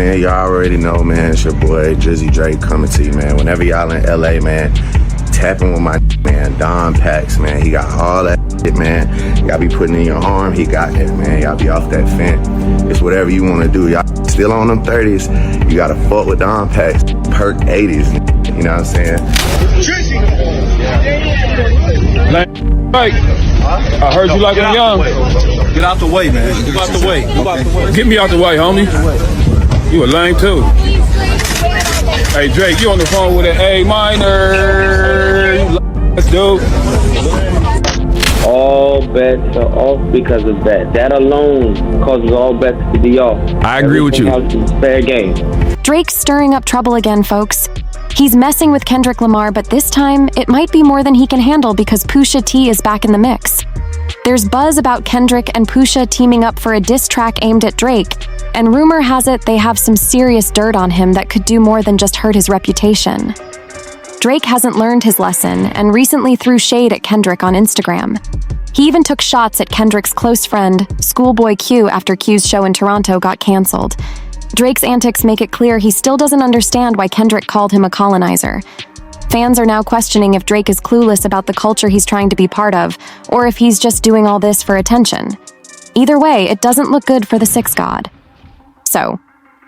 man, y'all already know, man. It's your boy, Drizzy Drake, coming to you, man. Whenever y'all in LA, man, tapping with my man, Don Pax, man. He got all that shit, man. Y'all be putting in your arm, he got that, man. Y'all be off that fence. It's whatever you want to do. Y'all still on them 30s. You got to fuck with Don Pax, perk 80s. You know what I'm saying? Right. I heard you like him young. Get out the way, man. Get out the way. Get me out the way, homie. You a lame too. Hey Drake, you on the phone with an A minor. Let's do. All bets are off because of that. That alone causes all bets to be off. I agree with you. Everything else is fair game. Drake's stirring up trouble again, folks. He's messing with Kendrick Lamar, but this time, it might be more than he can handle because Pusha T is back in the mix. There's buzz about Kendrick and Pusha teaming up for a diss track aimed at Drake, and rumor has it they have some serious dirt on him that could do more than just hurt his reputation. Drake hasn't learned his lesson and recently threw shade at Kendrick on Instagram. He even took shots at Kendrick's close friend, Schoolboy Q, after Q's show in Toronto got canceled. Drake's antics make it clear he still doesn't understand why Kendrick called him a colonizer. Fans are now questioning if Drake is clueless about the culture he's trying to be part of, or if he's just doing all this for attention. Either way, it doesn't look good for the Six God. So,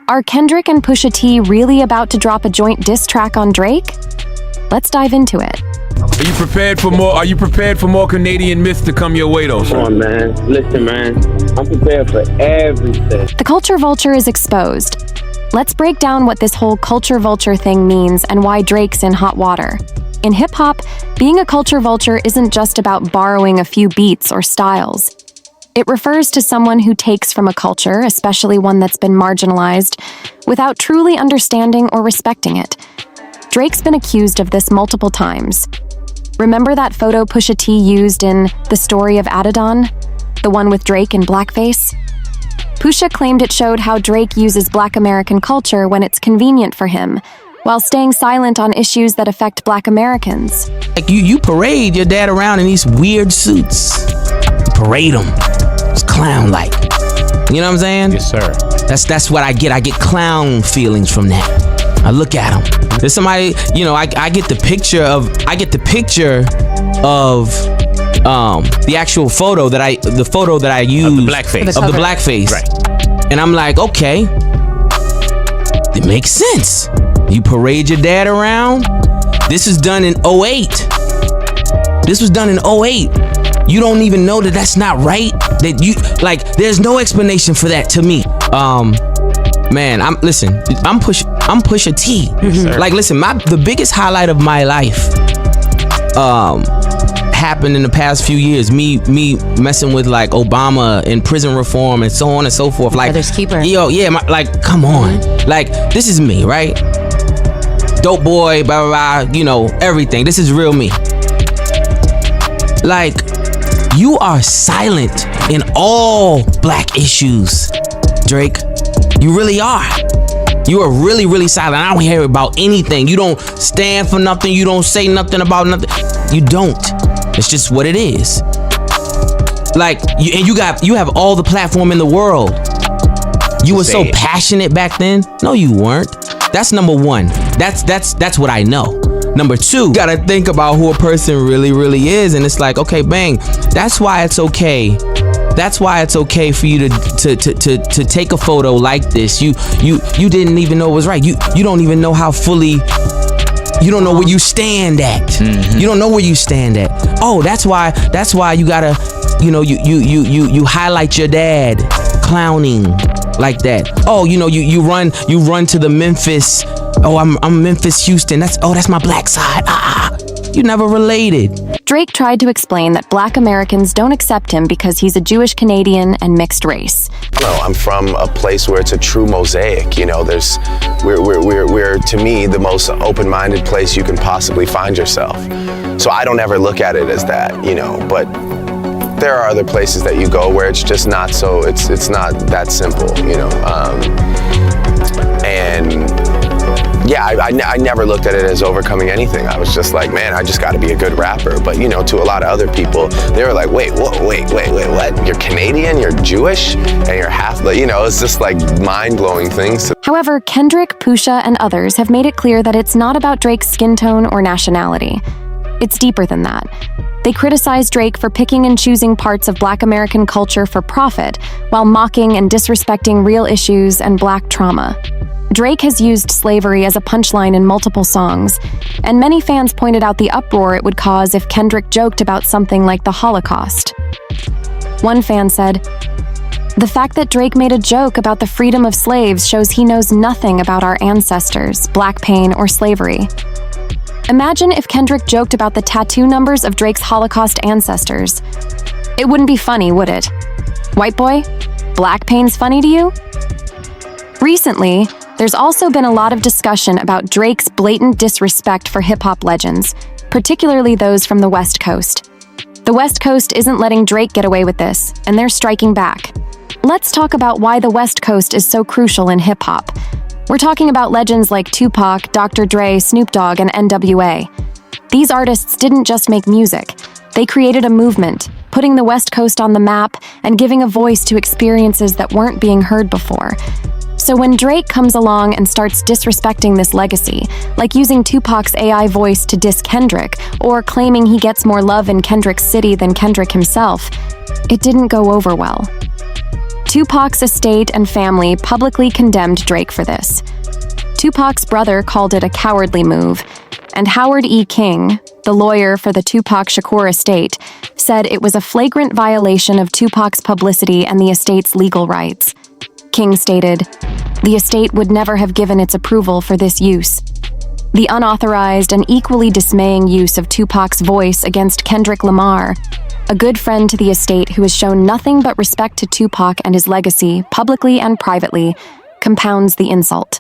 are Kendrick and Pusha T really about to drop a joint diss track on Drake? Let's dive into it. Are you prepared for more? Are you prepared for more Canadian myths to come your way, though, sir? Come on, man. Listen, man. I'm prepared for everything. The culture vulture is exposed. Let's break down what this whole culture vulture thing means and why Drake's in hot water. In hip-hop, being a culture vulture isn't just about borrowing a few beats or styles. It refers to someone who takes from a culture, especially one that's been marginalized, without truly understanding or respecting it. Drake's been accused of this multiple times. Remember that photo Pusha T used in The Story of Adidon? The one with Drake in blackface? Pusha claimed it showed how Drake uses Black American culture when it's convenient for him, while staying silent on issues that affect Black Americans. Like you parade your dad around in these weird suits. You parade him. It's clown-like. You know what I'm saying? Yes, sir. That's what I get. I get clown feelings from that. I look at him. There's somebody, you know, I get the picture of the actual photo that I used Of the blackface. Right. And I'm like, okay, it makes sense. You parade your dad around. This was done in 08. You don't even know that that's not right. That you like, there's no explanation for that to me. Man, I'm Pusha T. Yes, like, listen, the biggest highlight of my life happened in the past few years. Me messing with like Obama and prison reform and so on and so forth. Like, Brother's keeper. Yo, yeah, like, come on. Like, this is me, right? Dope boy, blah blah blah. You know, everything. This is real me. Like, you are silent in all Black issues, Drake. You really are. You are really, really silent. I don't hear about anything. You don't stand for nothing. You don't say nothing about nothing. You don't. It's just what it is. Like, you have all the platform in the world. You were so passionate back then. No, you weren't. That's number one. That's what I know. Number two, you gotta think about who a person really, really is, and it's like, okay, bang. That's why it's okay. That's why it's okay for you to take a photo like this. You didn't even know it was right. You don't even know how fully. You don't know where you stand at. Mm-hmm. You don't know where you stand at. Oh, that's why you gotta, you highlight your dad clowning like that. Oh, you run to the Memphis. Oh, I'm Memphis, Houston. That's my Black side. You never related. Drake tried to explain that Black Americans don't accept him because he's a Jewish Canadian and mixed race. No, I'm from a place where it's a true mosaic. We're to me the most open-minded place you can possibly find yourself. So I don't ever look at it as that, but there are other places that you go where it's just not so, it's not that simple, and yeah, yeah, I never looked at it as overcoming anything. I was just like, man, I just got to be a good rapper. But, you know, to a lot of other people, they were like, wait, what? You're Canadian, you're Jewish, and you're half, you know, it's just like mind-blowing things. However, Kendrick, Pusha, and others have made it clear that it's not about Drake's skin tone or nationality. It's deeper than that. They criticize Drake for picking and choosing parts of Black American culture for profit, while mocking and disrespecting real issues and Black trauma. Drake has used slavery as a punchline in multiple songs, and many fans pointed out the uproar it would cause if Kendrick joked about something like the Holocaust. One fan said, "The fact that Drake made a joke about the freedom of slaves shows he knows nothing about our ancestors, Black pain, or slavery." Imagine if Kendrick joked about the tattoo numbers of Drake's Holocaust ancestors. It wouldn't be funny, would it? White boy, Black pain's funny to you? Recently, there's also been a lot of discussion about Drake's blatant disrespect for hip-hop legends, particularly those from the West Coast. The West Coast isn't letting Drake get away with this, and they're striking back. Let's talk about why the West Coast is so crucial in hip-hop. We're talking about legends like Tupac, Dr. Dre, Snoop Dogg, and NWA. These artists didn't just make music. They created a movement, putting the West Coast on the map and giving a voice to experiences that weren't being heard before. So when Drake comes along and starts disrespecting this legacy, like using Tupac's AI voice to diss Kendrick, or claiming he gets more love in Kendrick's city than Kendrick himself, it didn't go over well. Tupac's estate and family publicly condemned Drake for this. Tupac's brother called it a cowardly move, and Howard E. King, the lawyer for the Tupac Shakur estate, said it was a flagrant violation of Tupac's publicity and the estate's legal rights. King stated, "The estate would never have given its approval for this use." The unauthorized and equally dismaying use of Tupac's voice against Kendrick Lamar, a good friend to the estate who has shown nothing but respect to Tupac and his legacy, publicly and privately, compounds the insult.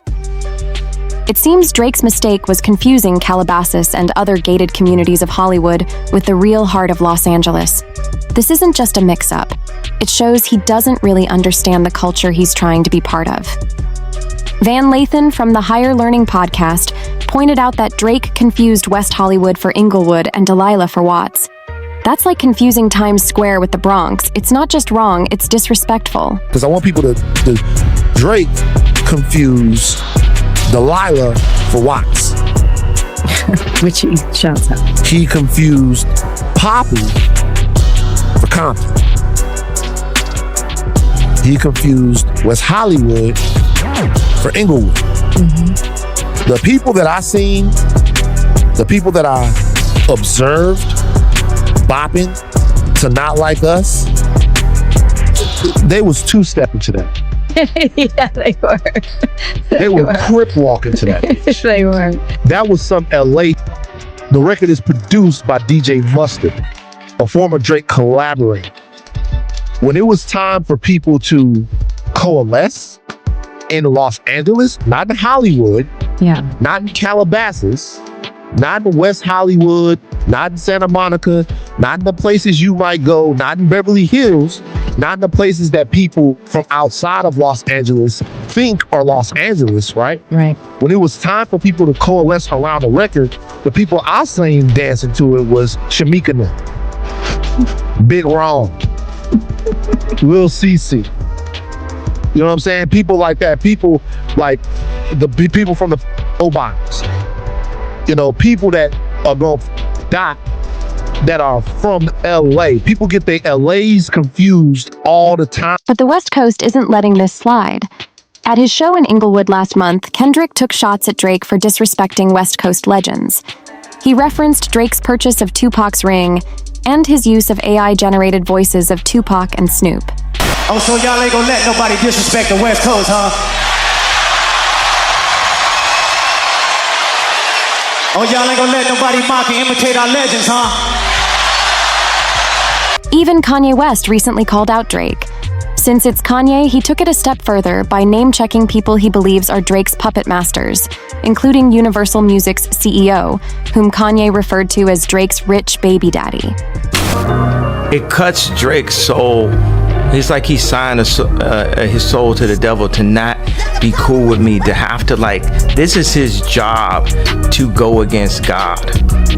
It seems Drake's mistake was confusing Calabasas and other gated communities of Hollywood with the real heart of Los Angeles. This isn't just a mix-up. It shows he doesn't really understand the culture he's trying to be part of. Van Lathan from the Higher Learning podcast pointed out that Drake confused West Hollywood for Inglewood and Delilah for Watts. That's like confusing Times Square with the Bronx. It's not just wrong, it's disrespectful. Because I want people to Drake confuse Delilah for Watts. Which he shouts out. He confused Poppy for Compton. He confused West Hollywood for Inglewood. Mm-hmm. The people that I seen, the people that I observed bopping to Not Like Us, they was two-stepping to that. Yeah, they were. They were crip walking to that. They were. That was some LA. The record is produced by DJ Mustard, a former Drake collaborator. When it was time for people to coalesce in Los Angeles, not in Hollywood, not in Calabasas, not in West Hollywood, not in Santa Monica, not in the places you might go, not in Beverly Hills, not in the places that people from outside of Los Angeles think are Los Angeles, right? Right. When it was time for people to coalesce around the record, the people I seen dancing to it was Shamika, Big Ron, Lil CC. You know what I'm saying? People like that. People like the people from the Obamas. You know, people that are going to die that are from LA. People get their LAs confused all the time. But the West Coast isn't letting this slide. At his show in Inglewood last month, Kendrick took shots at Drake for disrespecting West Coast legends. He referenced Drake's purchase of Tupac's ring and his use of AI-generated voices of Tupac and Snoop. Oh, so y'all ain't gonna let nobody disrespect the West Coast, huh? Oh, y'all ain't gonna let nobody mock and imitate our legends, huh? Even Kanye West recently called out Drake. Since it's Kanye, he took it a step further by name-checking people he believes are Drake's puppet masters, including Universal Music's CEO, whom Kanye referred to as Drake's rich baby daddy. It cuts Drake so It's like he signed his soul to the devil to not be cool with me, to have to like, this is his job to go against God.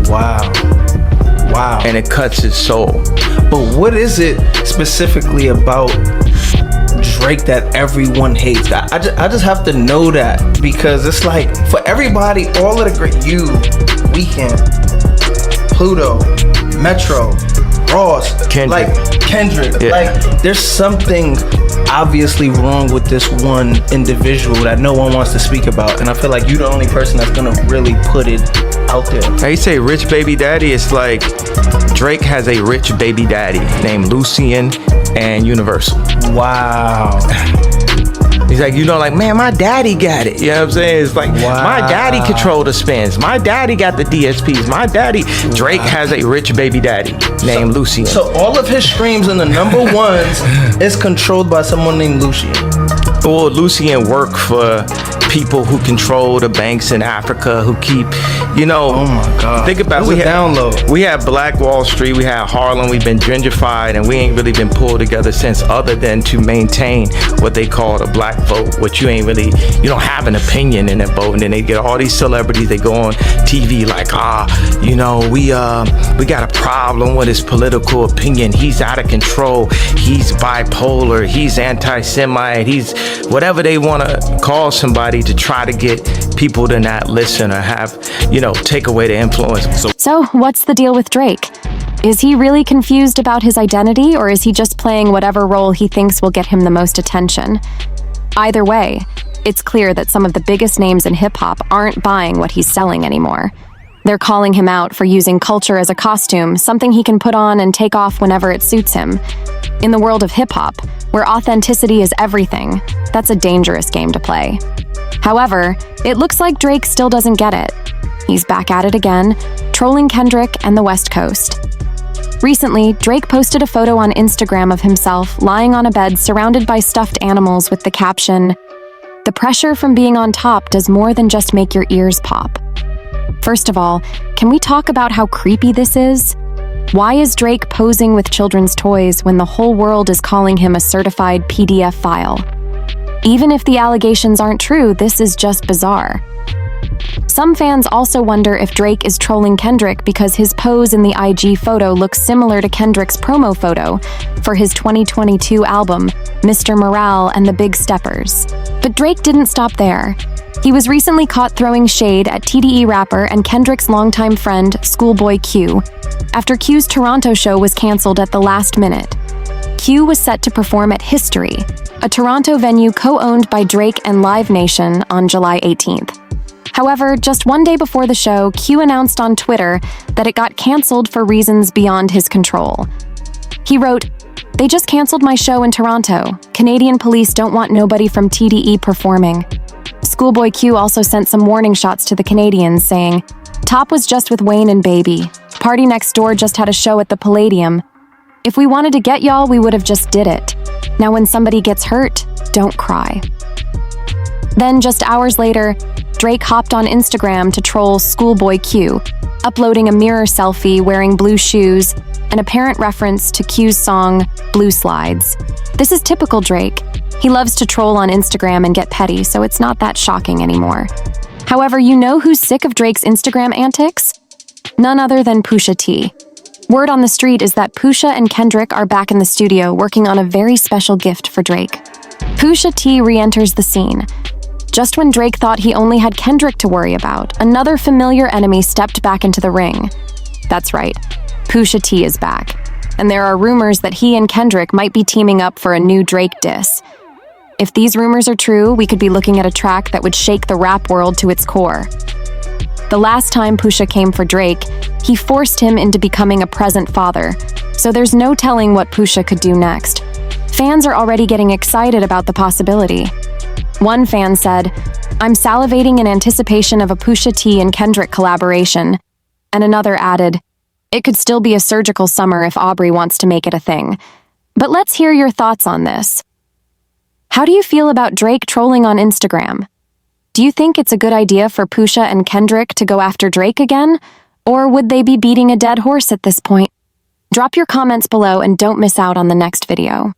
Wow. And it cuts his soul. But what is it specifically about Drake that everyone hates? I just have to know that, because it's like for everybody, all of the great, you, Weeknd, Pluto, Metro, Ross, Kendrick. like Kendrick, Yeah. like there's something obviously wrong with this one individual that no one wants to speak about, and I feel like you're the only person that's gonna really put it out there. They say rich baby daddy. It's like Drake has a rich baby daddy named Lucien and Universal. Wow. He's like, like, man, my daddy got it. You know what I'm saying? It's like, my daddy control the spins. My daddy got the DSPs. My daddy. Drake has a rich baby daddy named Lucien. So all of his streams in the number ones is controlled by someone named Lucien. Well, Lucien worked for people who control the banks in Africa, who keep, oh my God. Think about we had Black Wall Street, we had Harlem, we've been gentrified, and we ain't really been pulled together since, other than to maintain what they call the black vote, which you don't have an opinion in that vote. And then they get all these celebrities, they go on TV like, we got a problem with his political opinion. He's out of control. He's bipolar. He's anti-Semite. He's whatever they want to call somebody to try to get people to not listen or have, take away the influence. So what's the deal with Drake? Is he really confused about his identity, or is he just playing whatever role he thinks will get him the most attention? Either way, it's clear that some of the biggest names in hip-hop aren't buying what he's selling anymore. They're calling him out for using culture as a costume, something he can put on and take off whenever it suits him. In the world of hip-hop, where authenticity is everything, that's a dangerous game to play. However, it looks like Drake still doesn't get it. He's back at it again, trolling Kendrick and the West Coast. Recently, Drake posted a photo on Instagram of himself lying on a bed surrounded by stuffed animals with the caption, "The pressure from being on top does more than just make your ears pop." First of all, can we talk about how creepy this is? Why is Drake posing with children's toys when the whole world is calling him a certified PDF file? Even if the allegations aren't true, this is just bizarre. Some fans also wonder if Drake is trolling Kendrick because his pose in the IG photo looks similar to Kendrick's promo photo for his 2022 album, Mr. Morale and the Big Steppers. But Drake didn't stop there. He was recently caught throwing shade at TDE rapper and Kendrick's longtime friend, Schoolboy Q, after Q's Toronto show was canceled at the last minute. Q was set to perform at History, a Toronto venue co-owned by Drake and Live Nation, on July 18th. However, just one day before the show, Q announced on Twitter that it got canceled for reasons beyond his control. He wrote, "They just canceled my show in Toronto. Canadian police don't want nobody from TDE performing." Schoolboy Q also sent some warning shots to the Canadians, saying, "Top was just with Wayne and Baby. Party Next Door just had a show at the Palladium. If we wanted to get y'all, we would have just did it. Now when somebody gets hurt, don't cry." Then just hours later, Drake hopped on Instagram to troll Schoolboy Q, uploading a mirror selfie wearing blue shoes, an apparent reference to Q's song, Blue Slides. This is typical Drake. He loves to troll on Instagram and get petty, so it's not that shocking anymore. However, you know who's sick of Drake's Instagram antics? None other than Pusha T. Word on the street is that Pusha and Kendrick are back in the studio working on a very special gift for Drake. Pusha T re-enters the scene. Just when Drake thought he only had Kendrick to worry about, another familiar enemy stepped back into the ring. That's right, Pusha T is back. And there are rumors that he and Kendrick might be teaming up for a new Drake diss. If these rumors are true, we could be looking at a track that would shake the rap world to its core. The last time Pusha came for Drake, he forced him into becoming a present father, so there's no telling what Pusha could do next. Fans are already getting excited about the possibility. One fan said, "I'm salivating in anticipation of a Pusha T and Kendrick collaboration." And another added, "It could still be a surgical summer if Aubrey wants to make it a thing." But let's hear your thoughts on this. How do you feel about Drake trolling on Instagram? Do you think it's a good idea for Pusha and Kendrick to go after Drake again? Or would they be beating a dead horse at this point? Drop your comments below and don't miss out on the next video.